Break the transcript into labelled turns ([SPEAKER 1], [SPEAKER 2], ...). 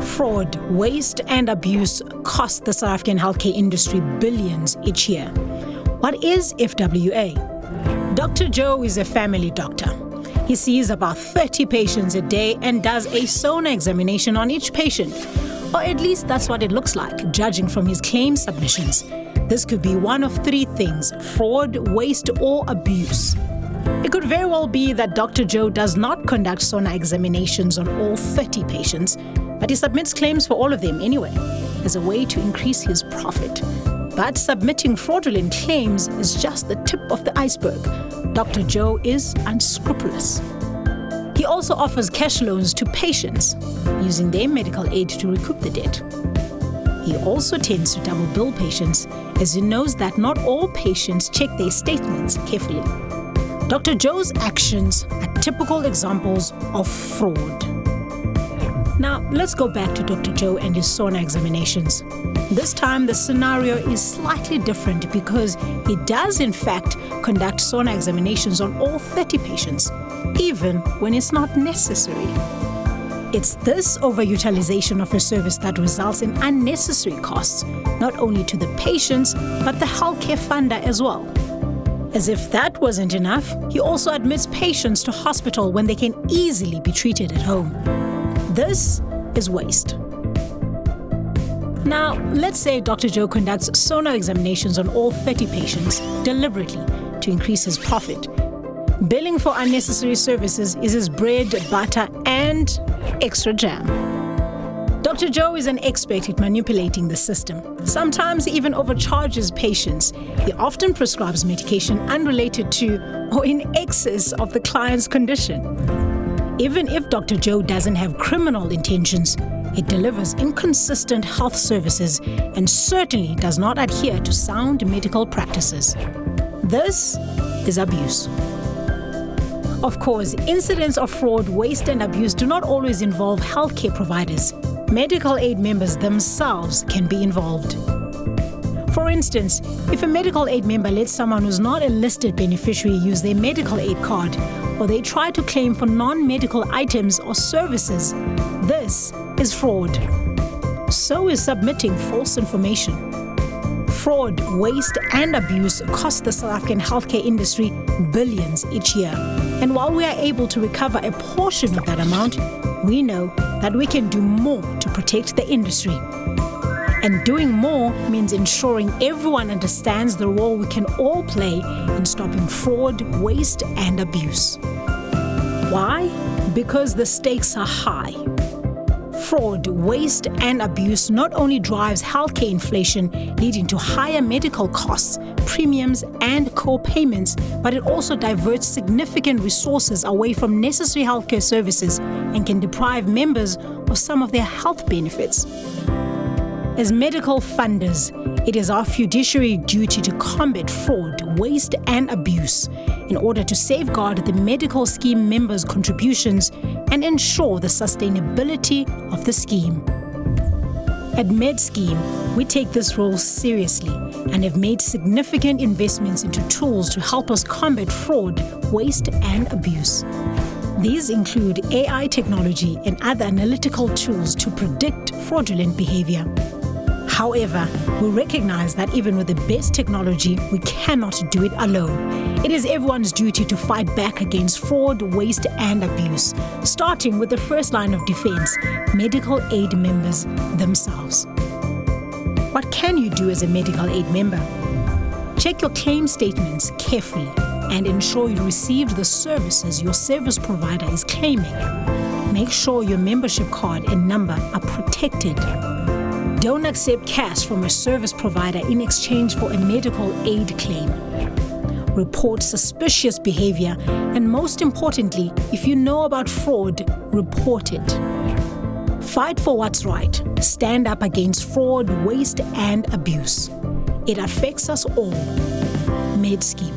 [SPEAKER 1] Fraud, waste and abuse cost the South African healthcare industry billions each year. What is FWA? Dr. Joe is a family doctor. He sees about 30 patients a day and does a sonar examination on each patient. Or at least that's what it looks like, judging from his claim submissions. This could be one of three things: fraud, waste, or abuse. It could very well be that Dr. Joe does not conduct sonar examinations on all 30 patients, but he submits claims for all of them anyway, as a way to increase his profit. But submitting fraudulent claims is just the tip of the iceberg. Dr. Joe is unscrupulous. He also offers cash loans to patients, using their medical aid to recoup the debt. He also tends to double bill patients, as he knows that not all patients check their statements carefully. Dr. Joe's actions are typical examples of fraud. Now, let's go back to Dr. Joe and his sonar examinations. This time, the scenario is slightly different because he does, in fact, conduct sonar examinations on all 30 patients, even when it's not necessary. It's this overutilization of a service that results in unnecessary costs, not only to the patients, but the healthcare funder as well. As if that wasn't enough, he also admits patients to hospital when they can easily be treated at home. This is waste. Now, let's say Dr. Joe conducts sonar examinations on all 30 patients deliberately to increase his profit. Billing for unnecessary services is his bread, butter, and extra jam. Dr. Joe is an expert at manipulating the system. Sometimes he even overcharges patients. He often prescribes medication unrelated to or in excess of the client's condition. Even if Dr. Joe doesn't have criminal intentions, he delivers inconsistent health services and certainly does not adhere to sound medical practices. This is abuse. Of course, incidents of fraud, waste, and abuse do not always involve healthcare providers. Medical aid members themselves can be involved. For instance, if a medical aid member lets someone who's not a listed beneficiary use their medical aid card, or they try to claim for non-medical items or services, this is fraud. So is submitting false information. Fraud, waste, and abuse cost the South African healthcare industry billions each year. And while we are able to recover a portion of that amount, we know that we can do more to protect the industry. And doing more means ensuring everyone understands the role we can all play in stopping fraud, waste, and abuse. Why? Because the stakes are high. Fraud, waste, and abuse not only drives healthcare inflation, leading to higher medical costs, premiums, and co-payments, but it also diverts significant resources away from necessary healthcare services and can deprive members of some of their health benefits. As medical funders, it is our fiduciary duty to combat fraud, waste, and abuse in order to safeguard the medical scheme members' contributions and ensure the sustainability of the scheme. At Medscheme, we take this role seriously and have made significant investments into tools to help us combat fraud, waste, and abuse. These include AI technology and other analytical tools to predict fraudulent behavior. However, we recognize that even with the best technology, we cannot do it alone. It is everyone's duty to fight back against fraud, waste, and abuse, starting with the first line of defense, medical aid members themselves. What can you do as a medical aid member? Check your claim statements carefully and ensure you received the services your service provider is claiming. Make sure your membership card and number are protected. Don't accept cash from a service provider in exchange for a medical aid claim. Report suspicious behavior, and most importantly, if you know about fraud, report it. Fight for what's right. Stand up against fraud, waste, and abuse. It affects us all. Medscheme.